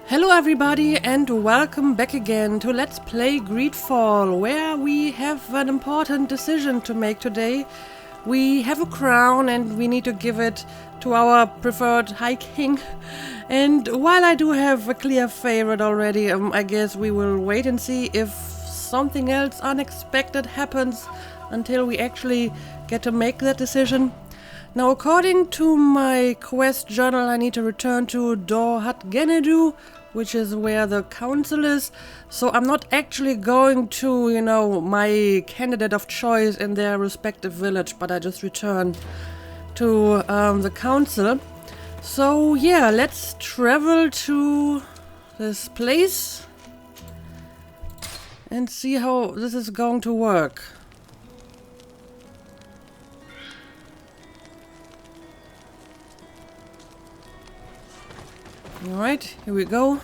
Hello everybody and welcome back again to Let's Play Greedfall, where we have an important decision to make today. We have a crown and we need to give it to our preferred High King. And while I do have a clear favorite already, I guess we will wait and see if something else unexpected happens until we actually get to make that decision. Now, according to my quest journal, I need to return to Dor Hat Genedu, which is where the council is. So I'm not actually going to, my candidate of choice in their respective village, but I just return to the council. So yeah, let's travel to this place and see how this is going to work. Alright, here we go.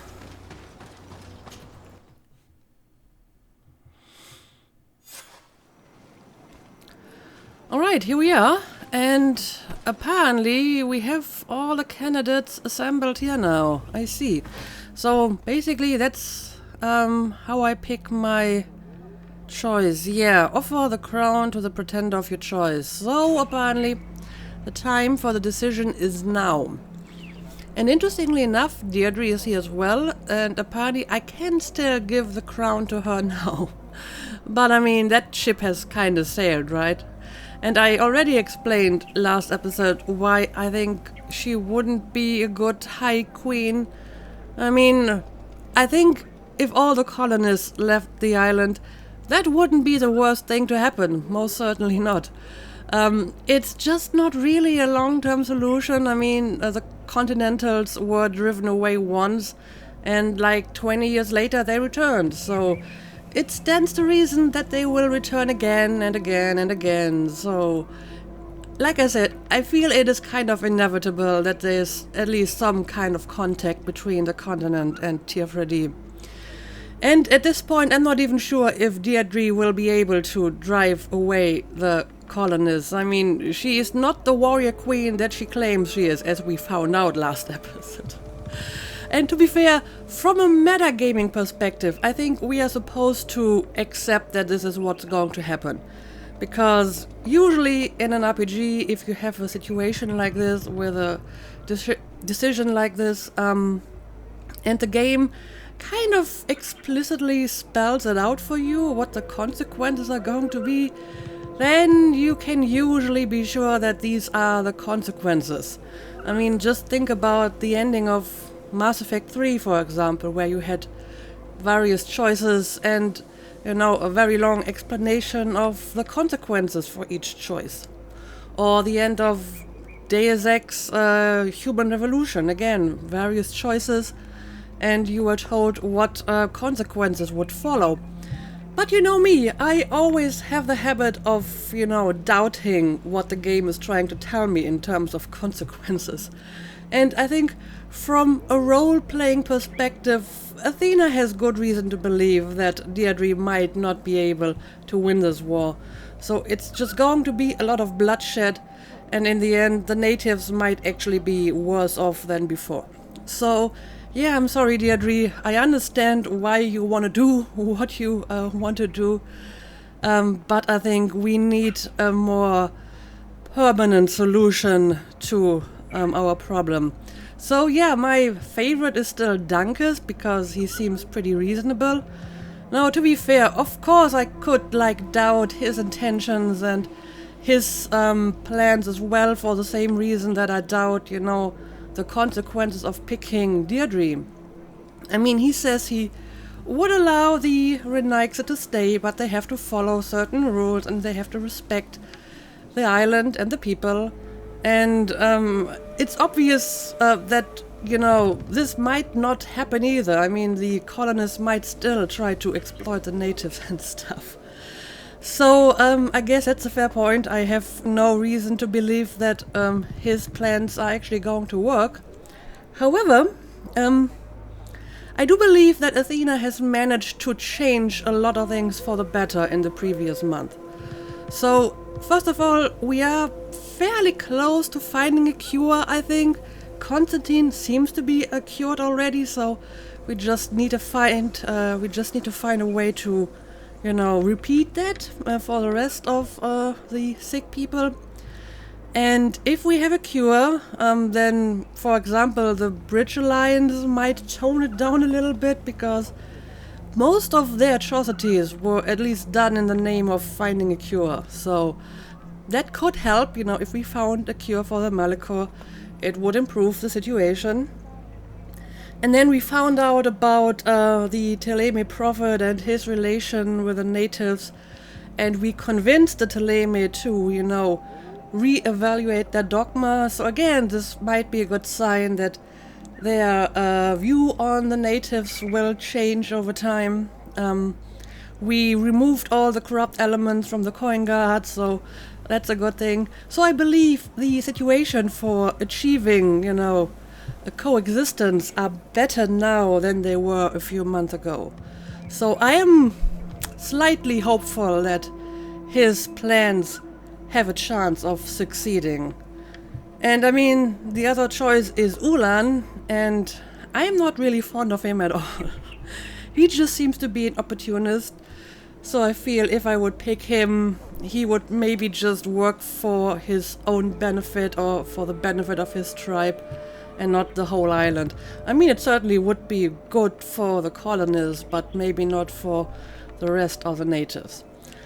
Alright, here we are. And apparently we have all the candidates assembled here now. I see. So basically that's how I pick my choice. Yeah, offer the crown to the pretender of your choice. So apparently the time for the decision is now. And interestingly enough, Deirdre is here as well, and apparently I can still give the crown to her now. But I mean, that ship has kind of sailed, right? And I already explained last episode why I think she wouldn't be a good High Queen. I mean, I think if all the colonists left the island, that wouldn't be the worst thing to happen, most certainly not. It's just not really a long-term solution. I mean, the Continentals were driven away once, and like 20 years later they returned. So it stands to reason that they will return again and again and again. So, like I said, I feel it is kind of inevitable that there's at least some kind of contact between the continent and Tier And at this point, I'm not even sure if Deirdre will be able to drive away the colonists. I mean, she is not the warrior queen that she claims she is, as we found out last episode. And to be fair, from a metagaming perspective, I think we are supposed to accept that this is what's going to happen. Because usually in an RPG, if you have a situation like this, with a decision like this, and the game kind of explicitly spells it out for you, what the consequences are going to be, then you can usually be sure that these are the consequences. I mean, just think about the ending of Mass Effect 3, for example, where you had various choices and, a very long explanation of the consequences for each choice. Or the end of Deus Ex Human Revolution, again, various choices, and you were told what consequences would follow. But you know me, I always have the habit of, doubting what the game is trying to tell me in terms of consequences. And I think from a role-playing perspective, Athena has good reason to believe that Deirdre might not be able to win this war. So it's just going to be a lot of bloodshed, and in the end, the natives might actually be worse off than before. So, yeah, I'm sorry, Deirdre. I understand why you want to do what you want to do, but I think we need a more permanent solution to our problem. So yeah, my favorite is still Dunkus, because he seems pretty reasonable. Now, to be fair, of course I could doubt his intentions and his plans as well, for the same reason that I doubt, the consequences of picking Deirdre. I mean, he says he would allow the Renaixer to stay, but they have to follow certain rules and they have to respect the island and the people. And it's obvious that, this might not happen either. I mean, the colonists might still try to exploit the natives and stuff. So, I guess that's a fair point. I have no reason to believe that his plans are actually going to work. However, I do believe that Athena has managed to change a lot of things for the better in the previous month. So, first of all, we are fairly close to finding a cure, I think. Constantine seems to be cured already, so We just need to find a way to, repeat that for the rest of the sick people. And if we have a cure, then, for example, the Bridge Alliance might tone it down a little bit, because most of their atrocities were at least done in the name of finding a cure. So that could help, if we found a cure for the Malachor, it would improve the situation. And then we found out about the Teleme prophet and his relation with the natives, and we convinced the Teleme to, reevaluate their dogma. So again, this might be a good sign that their view on the natives will change over time. We removed all the corrupt elements from the coin guard, so that's a good thing. So I believe the situation for achieving, a coexistence are better now than they were a few months ago. So I am slightly hopeful that his plans have a chance of succeeding. And I mean, the other choice is Ulan, and I am not really fond of him at all. He just seems to be an opportunist, so I feel if I would pick him, he would maybe just work for his own benefit or for the benefit of his tribe and not the whole island. I mean, it certainly would be good for the colonists, but maybe not for the rest of the natives.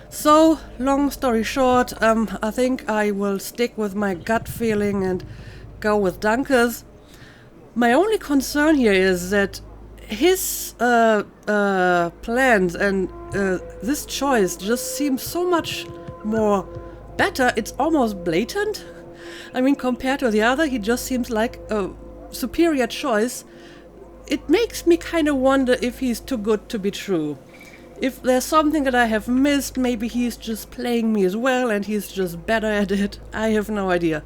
So, long story short, I think I will stick with my gut feeling and go with Dunkers. My only concern here is that his plans and this choice just seems so much more better. It's almost blatant. I mean, compared to the other, he just seems like a superior choice. It makes me kind of wonder if he's too good to be true. If there's something that I have missed, maybe he's just playing me as well and he's just better at it. I have no idea.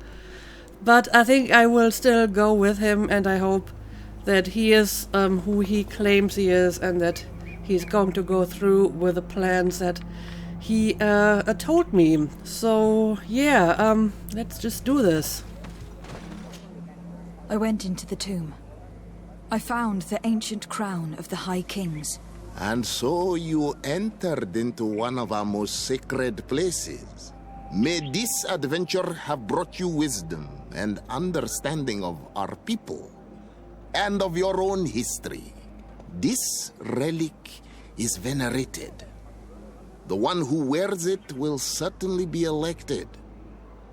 But I think I will still go with him, and I hope that he is who he claims he is, and that he's going to go through with the plans that he told me. So, yeah, let's just do this. I went into the tomb. I found the ancient crown of the High Kings. And so you entered into one of our most sacred places. May this adventure have brought you wisdom and understanding of our people and of your own history. This relic is venerated. The one who wears it will certainly be elected.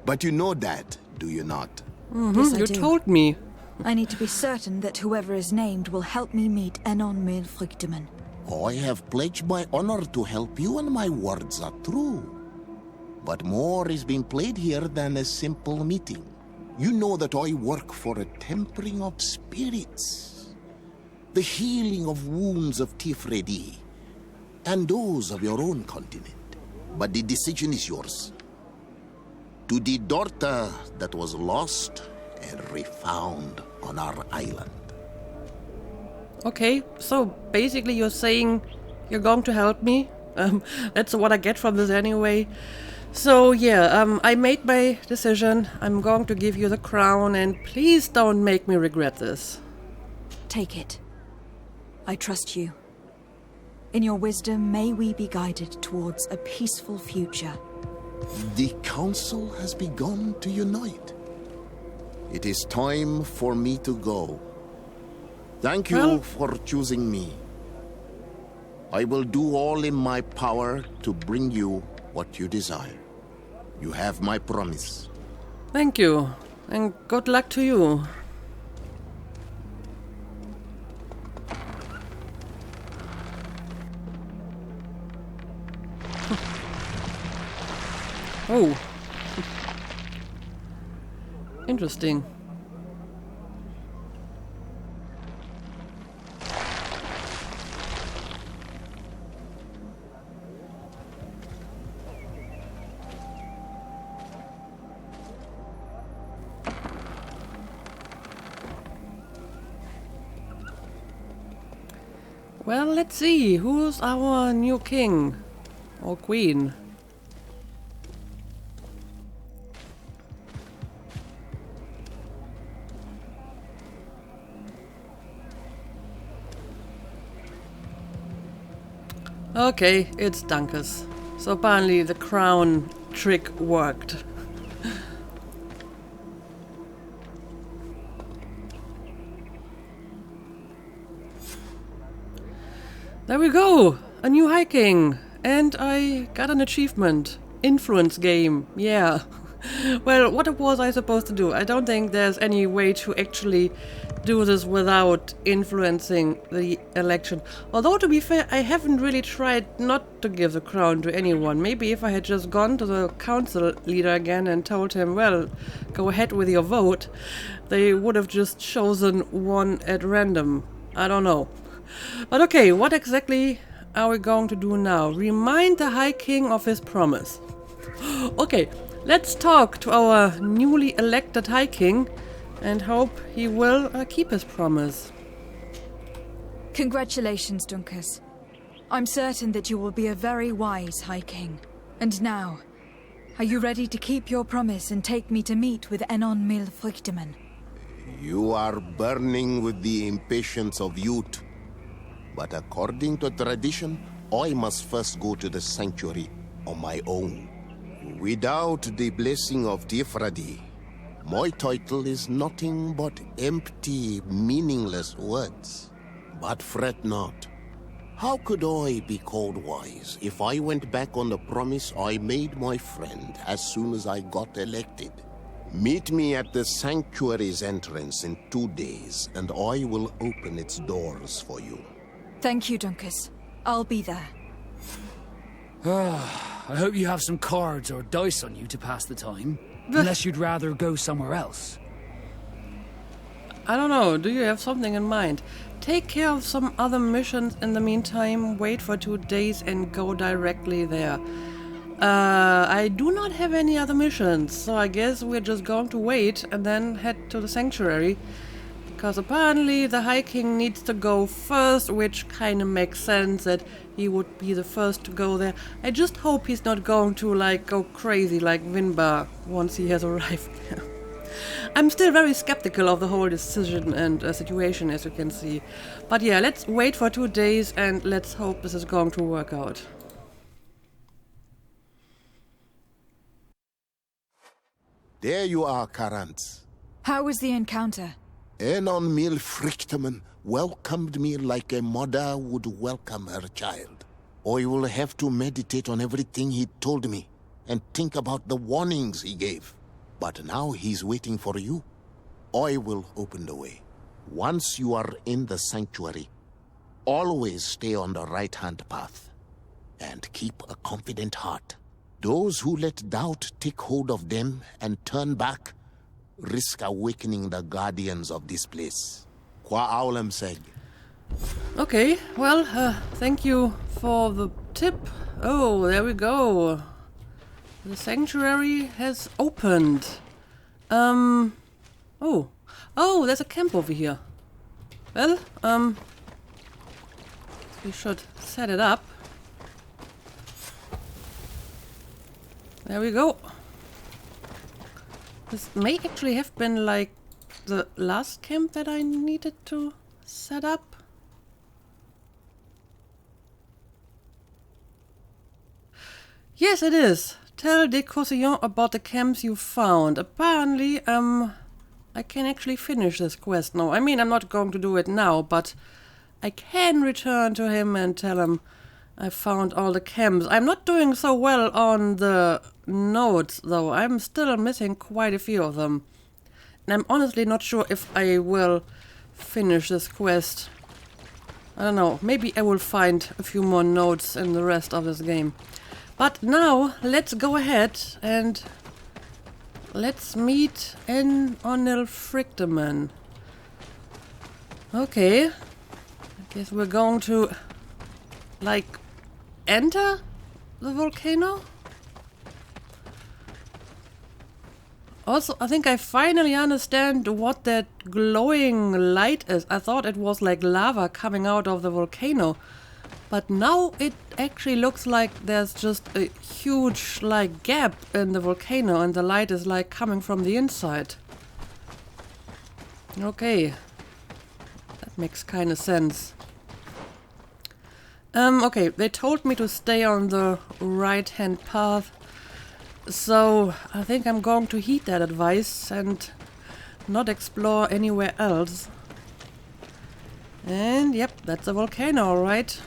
But you know that, do you not? Mm-hmm. Yes, I You do. told me. I need to be certain that whoever is named will help me meet Enon Mir Frichtimen. I have pledged my honor to help you, and my words are true. But more is being played here than a simple meeting. You know that I work for a tempering of spirits, the healing of wounds of Tifredi, and those of your own continent. But the decision is yours. To the daughter that was lost and refound on our island. Okay, so basically you're saying you're going to help me? That's what I get from this anyway. So yeah, I made my decision. I'm going to give you the crown, and please don't make me regret this. Take it. I trust you. In your wisdom, may we be guided towards a peaceful future. The council has begun to unite. It is time for me to go. Thank you Well- for choosing me. I will do all in my power to bring you what you desire. You have my promise. Thank you, and good luck to you. Oh. Interesting. Well, let's see. Who's our new king? Or queen? Okay, it's Dunkus. So apparently the crown trick worked. There we go! A new hiking! And I got an achievement. Influence game, yeah. Well, what was I supposed to do? I don't think there's any way to actually do this without influencing the election. Although, to be fair, I haven't really tried not to give the crown to anyone. Maybe if I had just gone to the council leader again and told him, well, go ahead with your vote, they would have just chosen one at random. I don't know. But okay, what exactly are we going to do now? Remind the High King of his promise. Okay, let's talk to our newly elected High King and hope he will keep his promise. Congratulations, Dunkus. I'm certain that you will be a very wise High King. And now, are you ready to keep your promise and take me to meet with Enon Mil Frichtimen? You are burning with the impatience of youth. But according to tradition, I must first go to the sanctuary on my own. Without the blessing of Tifradi, my title is nothing but empty, meaningless words. But fret not. How could I be called wise if I went back on the promise I made my friend as soon as I got elected? Meet me at the sanctuary's entrance in 2 days, and I will open its doors for you. Thank you, Dunkus. I'll be there. I hope you have some cards or dice on you to pass the time. Unless you'd rather go somewhere else. I don't know, do you have something in mind? Take care of some other missions in the meantime, wait for 2 days and go directly there. I do not have any other missions, so I guess we're just going to wait and then head to the sanctuary. Because apparently the High King needs to go first, which kind of makes sense that he would be the first to go there. I just hope he's not going to, like, go crazy like Vinbar once he has arrived there. I'm still very skeptical of the whole decision and situation, as you can see. But yeah, let's wait for 2 days and let's hope this is going to work out. There you are, Karantz. How was the encounter? Enon Mil Frichtimen welcomed me like a mother would welcome her child. I will have to meditate on everything he told me and think about the warnings he gave. But now he's waiting for you. I will open the way. Once you are in the sanctuary, always stay on the right-hand path and keep a confident heart. Those who let doubt take hold of them and turn back risk awakening the guardians of this place. Qua Aulem seg. Okay, well, thank you for the tip. Oh, there we go. The sanctuary has opened. Oh, there's a camp over here. Well, we should set it up. There we go. This may actually have been like the last camp that I needed to set up. Yes, it is. Tell de Cosillon about the camps you found. Apparently, I can actually finish this quest now. I mean, I'm not going to do it now, but I can return to him and tell him I found all the camps. I'm not doing so well on the notes, though. I'm still missing quite a few of them. And I'm honestly not sure if I will finish this quest. I don't know. Maybe I will find a few more notes in the rest of this game. But now, let's go ahead and let's meet Enonil Frichtimen. Okay. I guess we're going to, like, enter the volcano? Also, I think I finally understand what that glowing light is. I thought it was like lava coming out of the volcano. But now it actually looks like there's just a huge, like, gap in the volcano and the light is, like, coming from the inside. Okay. That makes kind of sense. Okay, they told me to stay on the right-hand path, so I think I'm going to heed that advice and not explore anywhere else. And yep, that's a volcano, alright.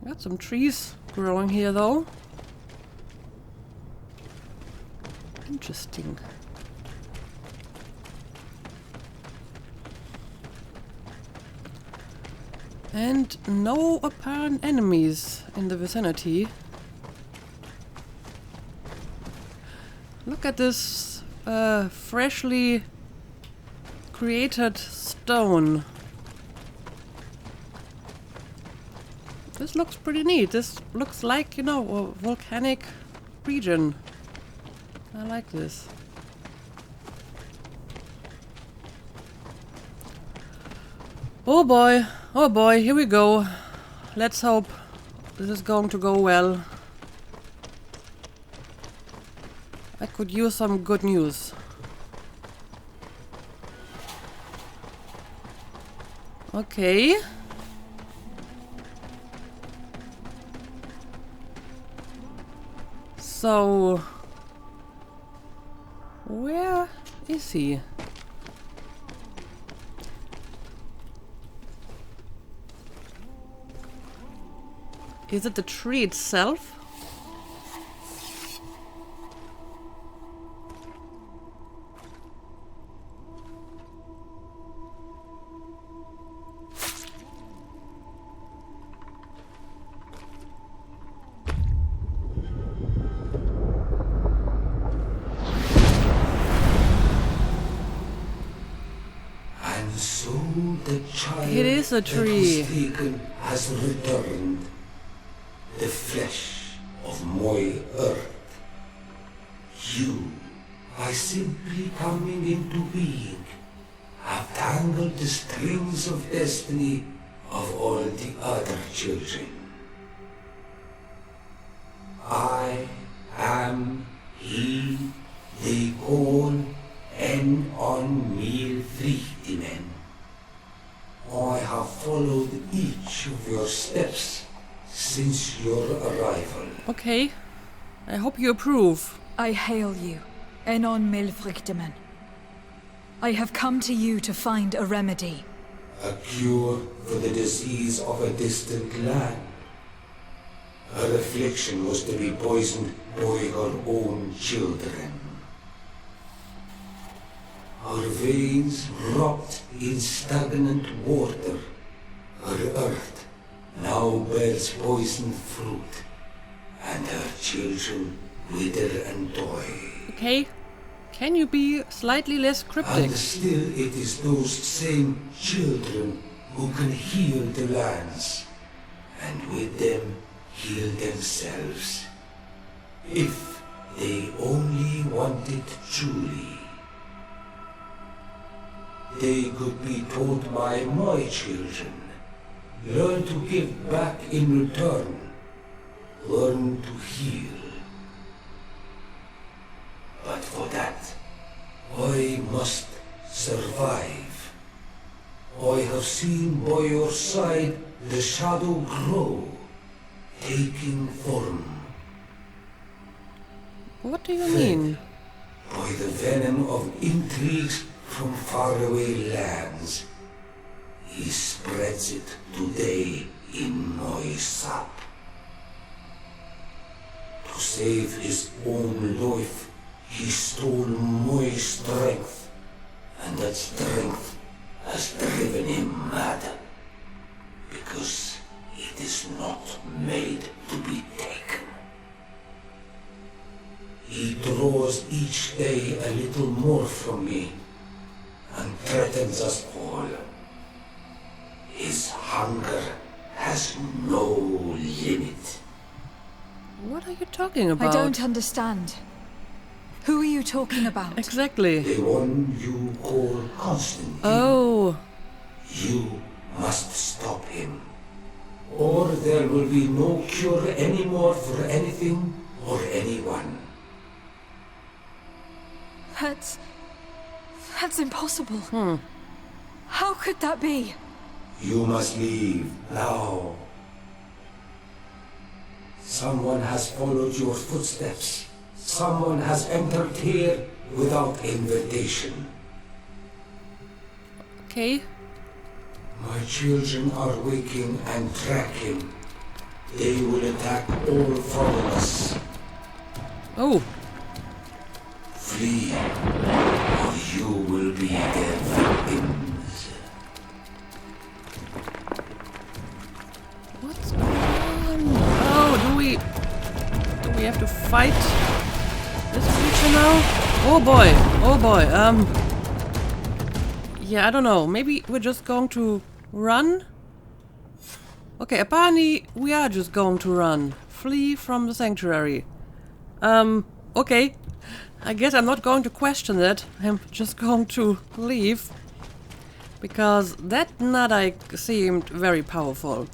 Got some trees growing here though. Interesting. And no apparent enemies in the vicinity. Look at this freshly created stone. This looks pretty neat. This looks like, you know, a volcanic region. I like this. Oh boy, here we go. Let's hope this is going to go well. I could use some good news. Okay. So, where is he? Is it the tree itself? And so the child It is a tree. that was taken has returned. The flesh of my earth. You, by simply coming into being, have tangled the strings of destiny of all the other children. I am he they call frichtimen. I have followed each of your steps since your arrival. Okay. I hope you approve. I hail you, frichtimen. I have come to you to find a remedy. A cure for the disease of a distant land. Her affliction was to be poisoned by her own children. Her veins rot in stagnant water. Her earth now bears poisoned fruit, and her children wither and die. Okay. Can you be slightly less cryptic? And still it is those same children who can heal the lands, and with them heal themselves. If they only wanted truly. They could be taught by my children. Learn to give back in return. Learn to heal. But for that, I must survive. I have seen by your side the shadow grow, taking form. What do you mean? By the venom of intrigues from faraway lands. He spreads it today in my sap. To save his own life, he stole my strength, and that strength has driven him mad, because it is not made to be taken. He draws each day a little more from me, and threatens us all. His hunger has no limit. What are you talking about? I don't understand. Who are you talking about? Exactly. The one you call Constantine. Oh. You must stop him, or there will be no cure anymore for anything or anyone. That's... That's impossible. How could that be? You must leave now. Someone has followed your footsteps. Someone has entered here without invitation. Okay. My children are waking and tracking. They will attack all from us. Oh. Flee, or you will be their victims. What's going on? Oh, do we have to fight this creature now? Oh boy, oh boy. Yeah, I don't know. Maybe we're just going to run? Okay, apparently we are just going to run. Flee from the sanctuary. Okay. I guess I'm not going to question that. I'm just going to leave. Because that Nadai seemed very powerful.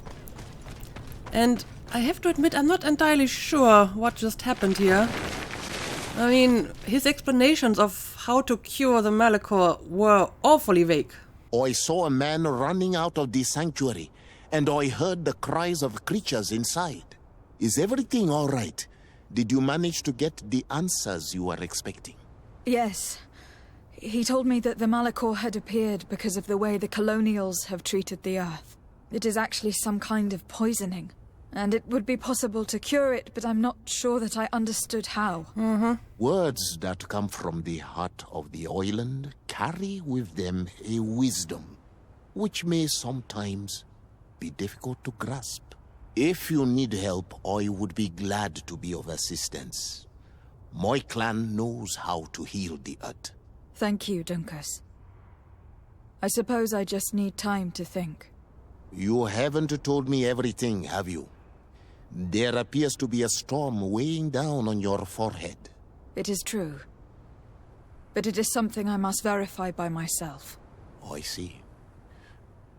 And I have to admit, I'm not entirely sure what just happened here. I mean, his explanations of how to cure the Malachor were awfully vague. I saw a man running out of the sanctuary, and I heard the cries of creatures inside. Is everything all right? Did you manage to get the answers you were expecting? Yes. He told me that the Malachor had appeared because of the way the colonials have treated the Earth. It is actually some kind of poisoning. And it would be possible to cure it, but I'm not sure that I understood how. Words that come from the heart of the island carry with them a wisdom, which may sometimes be difficult to grasp. If you need help, I would be glad to be of assistance. My clan knows how to heal the Earth. Thank you, Dunkus. I suppose I just need time to think. You haven't told me everything, have you? There appears to be a storm weighing down on your forehead. It is true. But it is something I must verify by myself. I see.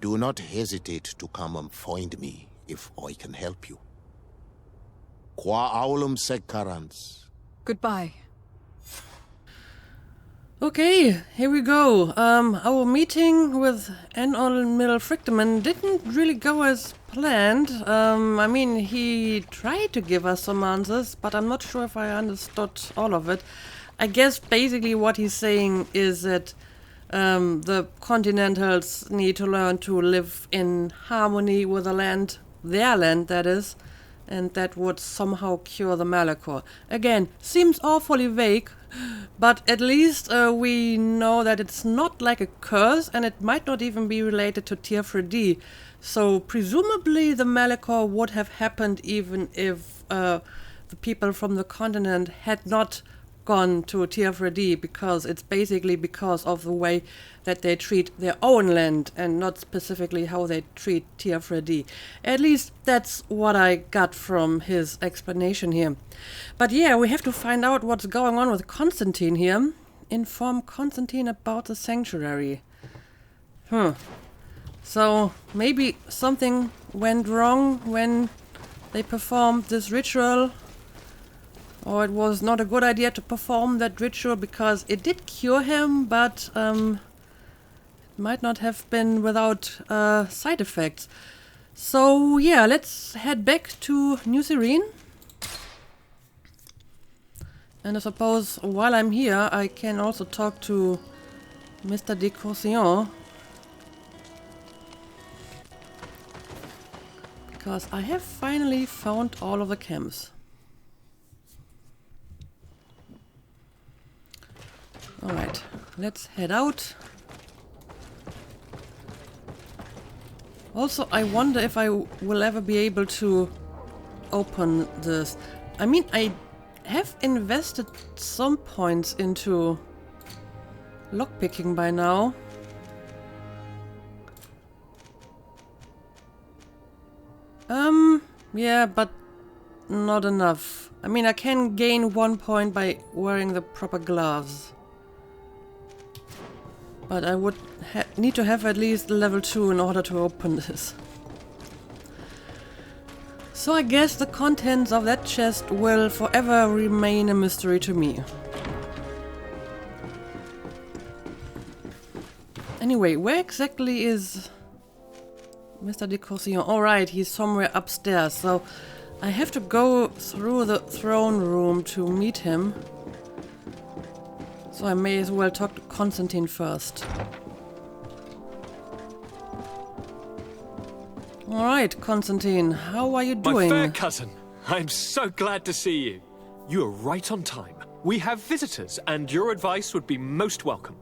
Do not hesitate to come and find me if I can help you. Qua aulum secarans. Goodbye. Okay, here we go. Our meeting with Enol frichtimen didn't really go as planned. I mean, he tried to give us some answers, but I'm not sure if I understood all of it. I guess basically what he's saying is that the Continentals need to learn to live in harmony with the land, their land that is, and that would somehow cure the Malachor. Again, seems awfully vague, but at least we know that it's not like a curse, and it might not even be related to Tier 3D. So presumably the Malachor would have happened even if the people from the continent had not gone to Tier 3D, because it's basically because of the way that they treat their own land and not specifically how they treat Tier 3D. At least that's what I got from his explanation here. But yeah, we have to find out what's going on with Constantine here. Inform Constantine about the sanctuary. So maybe something went wrong when they performed this ritual. Or it was not a good idea to perform that ritual because it did cure him, but it might not have been without side effects. So yeah, let's head back to New Serene. And I suppose while I'm here, I can also talk to Mr. de Courcillon. Because I have finally found all of the camps. Alright, let's head out. Also, I wonder if I will ever be able to open this. I mean, I have invested some points into lockpicking by now. Yeah, but not enough. I mean, I can gain 1 point by wearing the proper gloves. But I would need to have at least level 2 in order to open this. So I guess the contents of that chest will forever remain a mystery to me. Anyway, where exactly is Mr. de Courcillon? Alright, he's somewhere upstairs, so I have to go through the throne room to meet him. So I may as well talk to Constantine first. Alright, Constantine, how are you doing? My fair cousin, I'm so glad to see you. You are right on time. We have visitors, and your advice would be most welcome.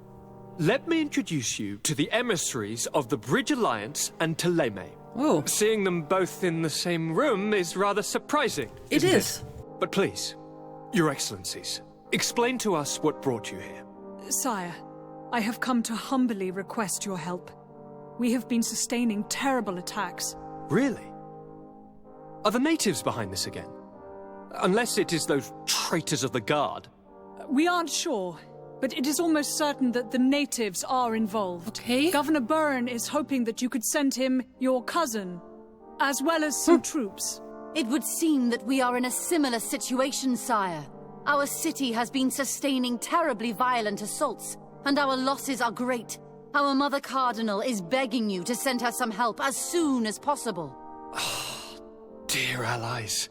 Let me introduce you to the emissaries of the Bridge Alliance and Ptolemy. Oh. Seeing them both in the same room is rather surprising. It is. But please, Your Excellencies, explain to us what brought you here. Sire, I have come to humbly request your help. We have been sustaining terrible attacks. Really? Are the natives behind this again? Unless it is those traitors of the Guard. We aren't sure, but it is almost certain that the natives are involved. Okay. Governor Byrne is hoping that you could send him your cousin, as well as some troops. It would seem that we are in a similar situation, sire. Our city has been sustaining terribly violent assaults, and our losses are great. Our Mother Cardinal is begging you to send her some help as soon as possible. Dear allies,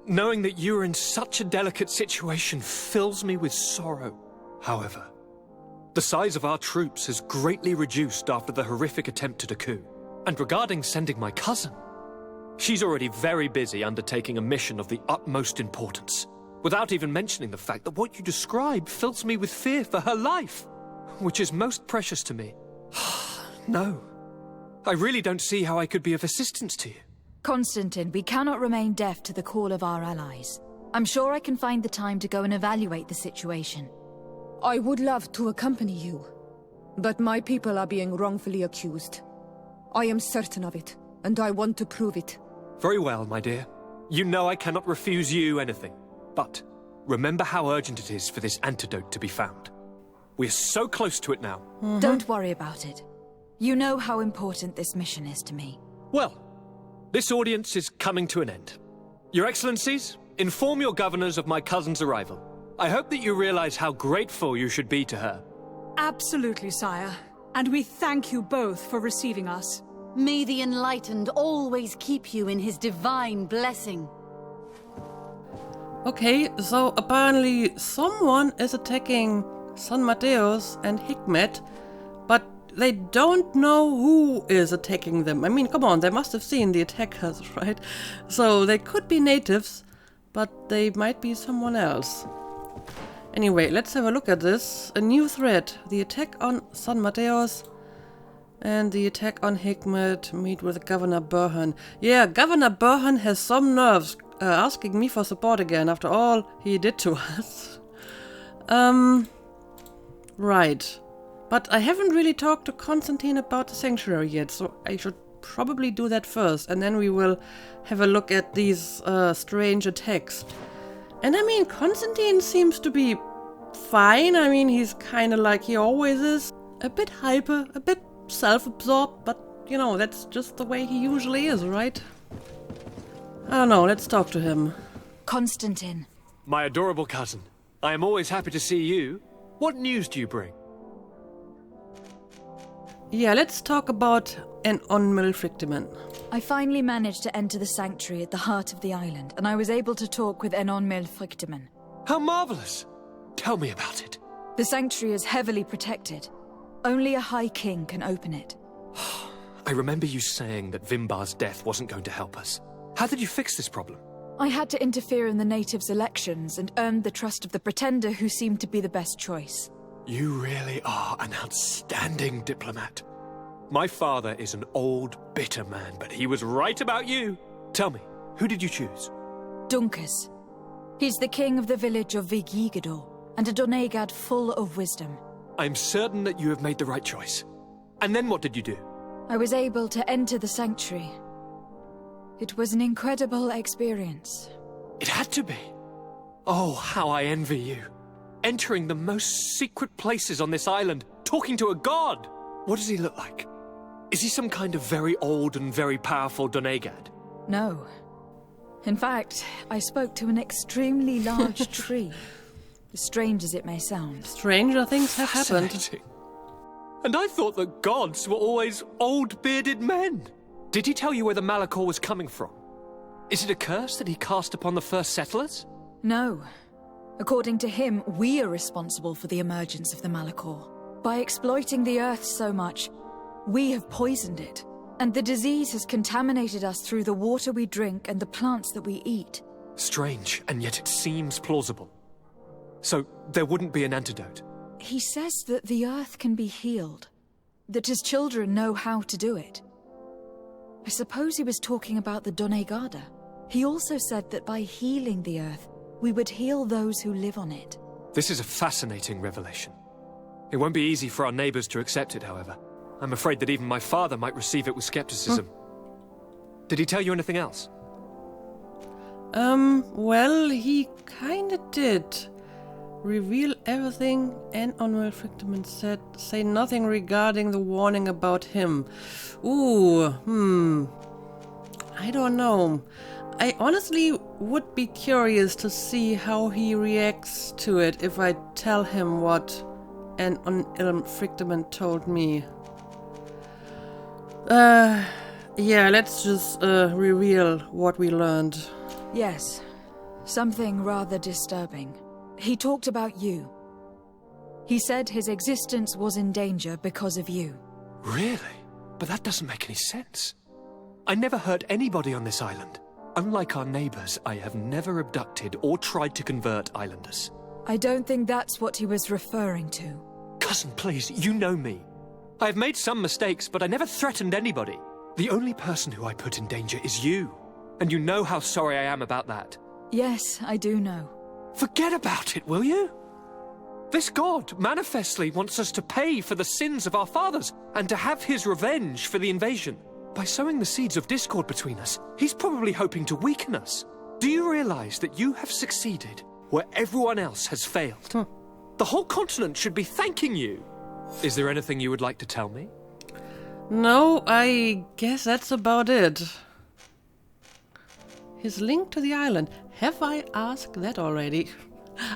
knowing that you are in such a delicate situation fills me with sorrow. However, the size of our troops has greatly reduced after the horrific attempt at a coup. And regarding sending my cousin, she's already very busy undertaking a mission of the utmost importance, without even mentioning the fact that what you describe fills me with fear for her life, which is most precious to me. No, I really don't see how I could be of assistance to you. Constantine, we cannot remain deaf to the call of our allies. I'm sure I can find the time to go and evaluate the situation. I would love to accompany you, but my people are being wrongfully accused. I am certain of it, and I want to prove it. Very well, my dear. You know I cannot refuse you anything. But remember how urgent it is for this antidote to be found. We're so close to it now. Don't worry about it. You know how important this mission is to me. Well, this audience is coming to an end. Your Excellencies, inform your governors of my cousin's arrival. I hope that you realize how grateful you should be to her. Absolutely, sire. And we thank you both for receiving us. May the Enlightened always keep you in his divine blessing. Okay, so apparently someone is attacking San Mateos and Hikmet, but they don't know who is attacking them. I mean, come on, they must have seen the attackers, right? So they could be natives, but they might be someone else. Anyway, let's have a look at this. A new threat. The attack on San Mateos and the attack on Hikmet. Meet with Governor Burhan. Yeah, Governor Burhan has some nerves asking me for support again after all he did to us. Right. But I haven't really talked to Constantine about the sanctuary yet, so I should probably do that first, and then we will have a look at these strange attacks. And I mean, Constantine seems to be fine. I mean, he's kind of like he always is. A bit hyper, a bit self-absorbed, but, you know, that's just the way he usually is, right? I don't know, let's talk to him. Constantine. My adorable cousin, I am always happy to see you. What news do you bring? Yeah, let's talk about an on-mill frichtimen. I finally managed to enter the sanctuary at the heart of the island, and I was able to talk with Enon Mill frichtimen. How marvelous! Tell me about it. The sanctuary is heavily protected. Only a High King can open it. I remember you saying that Vimbar's death wasn't going to help us. How did you fix this problem? I had to interfere in the natives' elections and earned the trust of the pretender who seemed to be the best choice. You really are an outstanding diplomat. My father is an old, bitter man, but he was right about you. Tell me, who did you choose? Duncus. He's the king of the village of Vigigador, and a Donegad full of wisdom. I'm certain that you have made the right choice. And then what did you do? I was able to enter the sanctuary. It was an incredible experience. It had to be. Oh, how I envy you. Entering the most secret places on this island, talking to a god. What does he look like? Is he some kind of very old and very powerful Donegad? No. In fact, I spoke to an extremely large tree. As strange as it may sound. Stranger things have happened. Fascinating. And I thought that gods were always old bearded men. Did he tell you where the Malachor was coming from? Is it a curse that he cast upon the first settlers? No. According to him, we are responsible for the emergence of the Malachor. By exploiting the Earth so much, we have poisoned it. And the disease has contaminated us through the water we drink and the plants that we eat. Strange, and yet it seems plausible. So, there wouldn't be an antidote? He says that the Earth can be healed. That his children know how to do it. I suppose he was talking about the Donegada. He also said that by healing the Earth, we would heal those who live on it. This is a fascinating revelation. It won't be easy for our neighbors to accept it, however. I'm afraid that even my father might receive it with skepticism. Did he tell you anything else? Well, he kinda did. Reveal everything, and Honorable Frichtimen said, say nothing regarding the warning about him. Ooh, I don't know. I honestly would be curious to see how he reacts to it if I tell him what an Honorable Frichtimen told me. Yeah, let's just reveal what we learned. Yes, something rather disturbing. He talked about you. He said his existence was in danger because of you. Really? But that doesn't make any sense. I never hurt anybody on this island. Unlike our neighbors, I have never abducted or tried to convert islanders. I don't think that's what he was referring to. Cousin, please, you know me. I have made some mistakes, but I never threatened anybody. The only person who I put in danger is you. And you know how sorry I am about that. Yes, I do know. Forget about it, will you? This god manifestly wants us to pay for the sins of our fathers and to have his revenge for the invasion. By sowing the seeds of discord between us, he's probably hoping to weaken us. Do you realize that you have succeeded where everyone else has failed? The whole continent should be thanking you. Is there anything you would like to tell me? No, I guess that's about it. His link to the island. Have I asked that already?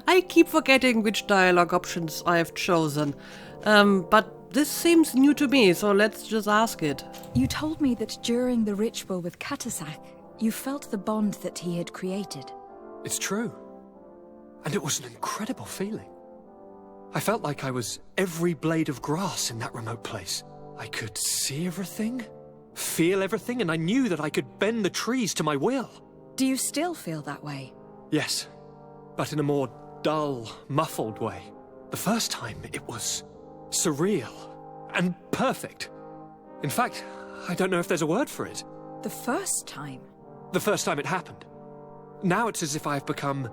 I keep forgetting which dialogue options I have chosen. But this seems new to me, so let's just ask it. You told me that during the ritual with Katasak, you felt the bond that he had created. It's true. And it was an incredible feeling. I felt like I was every blade of grass in that remote place. I could see everything, feel everything, and I knew that I could bend the trees to my will. Do you still feel that way? Yes, but in a more dull, muffled way. The first time, it was surreal and perfect. In fact, I don't know if there's a word for it. The first time? The first time it happened. Now it's as if I've become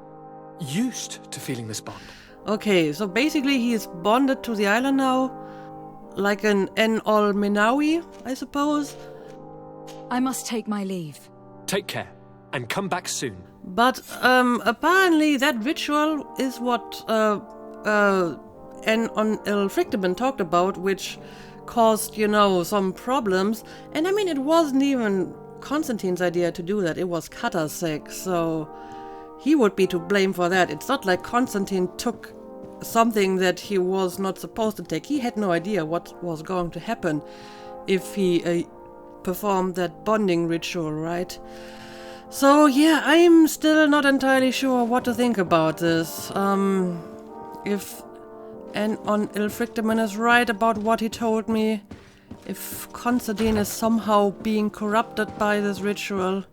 used to feeling this bond. Okay, so basically he is bonded to the island now, like an En-Ol Menawi, I suppose. I must take my leave. Take care, and come back soon. But apparently that ritual is what En-Ol Frichtimen talked about, which caused, you know, some problems. And I mean, it wasn't even Constantine's idea to do that, it was Katasak, so he would be to blame for that. It's not like Constantine took something that he was not supposed to take. He had no idea what was going to happen if he performed that bonding ritual, right? So yeah, I'm still not entirely sure what to think about this. If En-Ol Frichtimen is right about what he told me, if Constantine is somehow being corrupted by this ritual.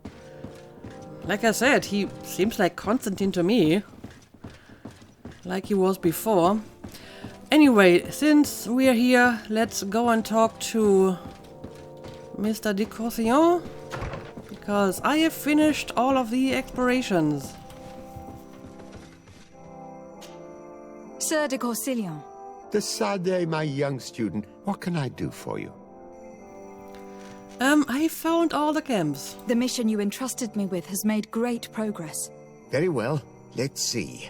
Like I said, he seems like Constantine to me. Like he was before. Anyway, since we're here, let's go and talk to Mr. de Courcillon, because I have finished all of the explorations. Sir de Courcillon. De Sade, my young student, what can I do for you? I found all the camps. The mission you entrusted me with has made great progress. Very well. Let's see.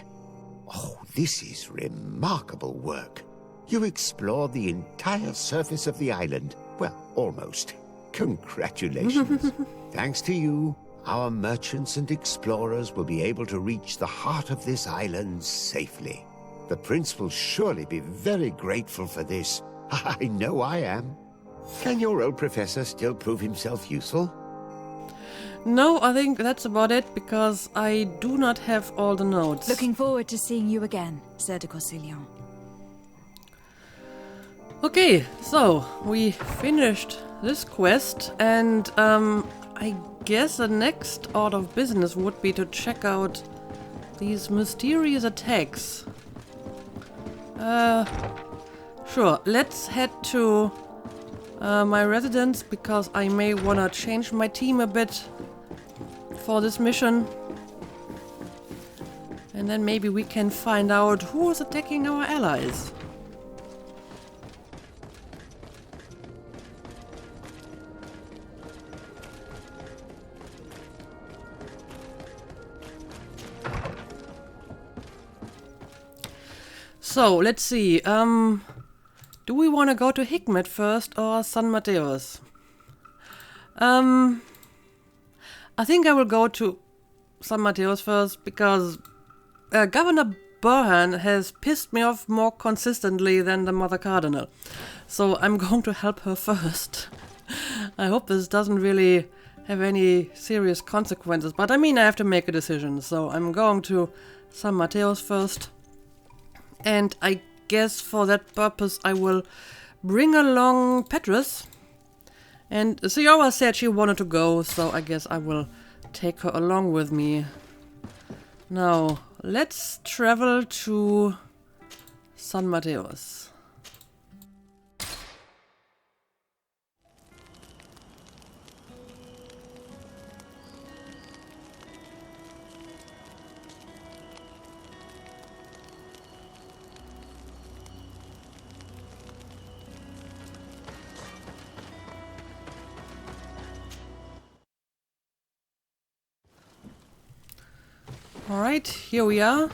Oh, this is remarkable work. You explored the entire surface of the island. Well, almost. Congratulations. Thanks to you, our merchants and explorers will be able to reach the heart of this island safely. The prince will surely be very grateful for this, I know I am. Can your old professor still prove himself useful? No, I think that's about it, because I do not have all the notes. Looking forward to seeing you again, Sir de Corsilion. Okay, so we finished this quest, and I guess the next order of business would be to check out these mysterious attacks. Sure, let's head to my residence, because I may wanna change my team a bit for this mission. And then maybe we can find out who is attacking our allies. So, let's see. Do we want to go to Hikmet first or San Mateos? I think I will go to San Mateos first, because Governor Burhan has pissed me off more consistently than the Mother Cardinal. So I'm going to help her first. I hope this doesn't really have any serious consequences, but I mean, I have to make a decision. So I'm going to San Mateos first. And I guess for that purpose I will bring along Petrus. And Ciora said she wanted to go, so I guess I will take her along with me. Now, let's travel to San Mateos. Alright, here we are.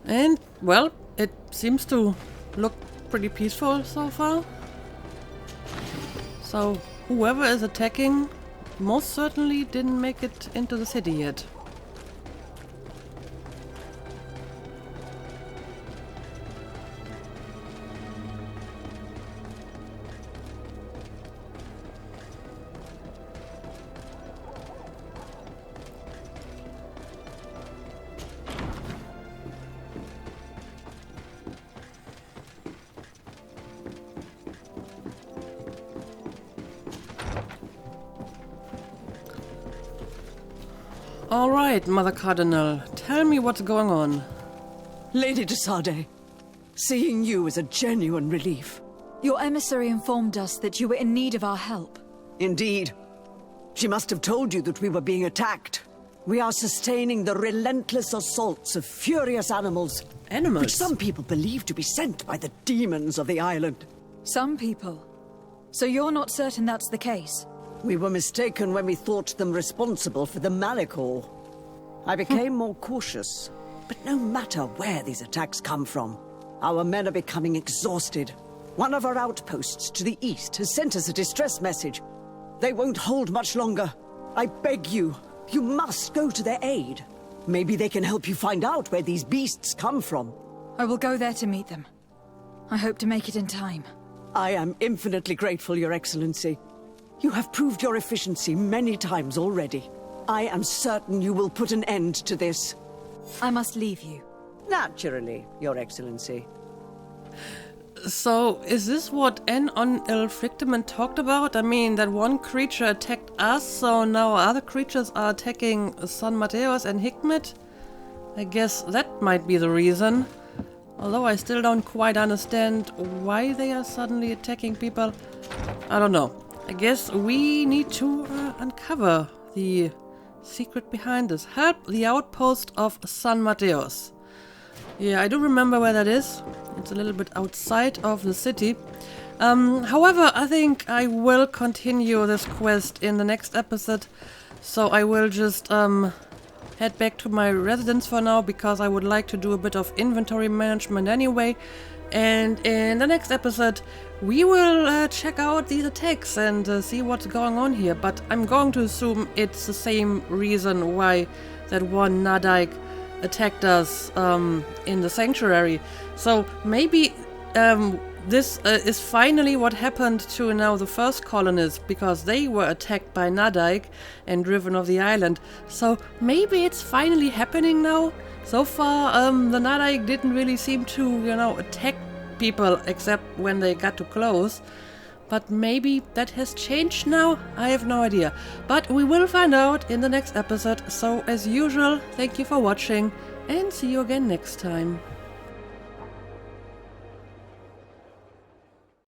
And, well, it seems to look pretty peaceful so far. So, whoever is attacking most certainly didn't make it into the city yet. All right, Mother Cardinal, tell me what's going on. Lady de Sade, seeing you is a genuine relief. Your emissary informed us that you were in need of our help. Indeed. She must have told you that we were being attacked. We are sustaining the relentless assaults of furious animals. Animals? Which some people believe to be sent by the demons of the island. Some people? So you're not certain that's the case? We were mistaken when we thought them responsible for the Malachor. I became more cautious. But no matter where these attacks come from, our men are becoming exhausted. One of our outposts to the east has sent us a distress message. They won't hold much longer. I beg you, you must go to their aid. Maybe they can help you find out where these beasts come from. I will go there to meet them. I hope to make it in time. I am infinitely grateful, Your Excellency. You have proved your efficiency many times already. I am certain you will put an end to this. I must leave you. Naturally, Your Excellency. So, is this what N on El Frichtimen talked about? I mean, that one creature attacked us, so now other creatures are attacking San Mateos and Hikmet? I guess that might be the reason. Although I still don't quite understand why they are suddenly attacking people. I don't know. I guess we need to uncover the secret behind this. Help the outpost of San Mateos. Yeah, I do remember where that is. It's a little bit outside of the city. However, I think I will continue this quest in the next episode. So I will just head back to my residence for now, because I would like to do a bit of inventory management anyway. And in the next episode, we will check out these attacks and see what's going on here. But I'm going to assume it's the same reason why that one Nadaik attacked us in the sanctuary. So maybe this is finally what happened to now the first colonists, because they were attacked by Nadike and driven off the island. So maybe it's finally happening now. So far, the Nadike didn't really seem to, attack people except when they got too close. But maybe that has changed now? I have no idea. But we will find out in the next episode. So as usual, thank you for watching and see you again next time.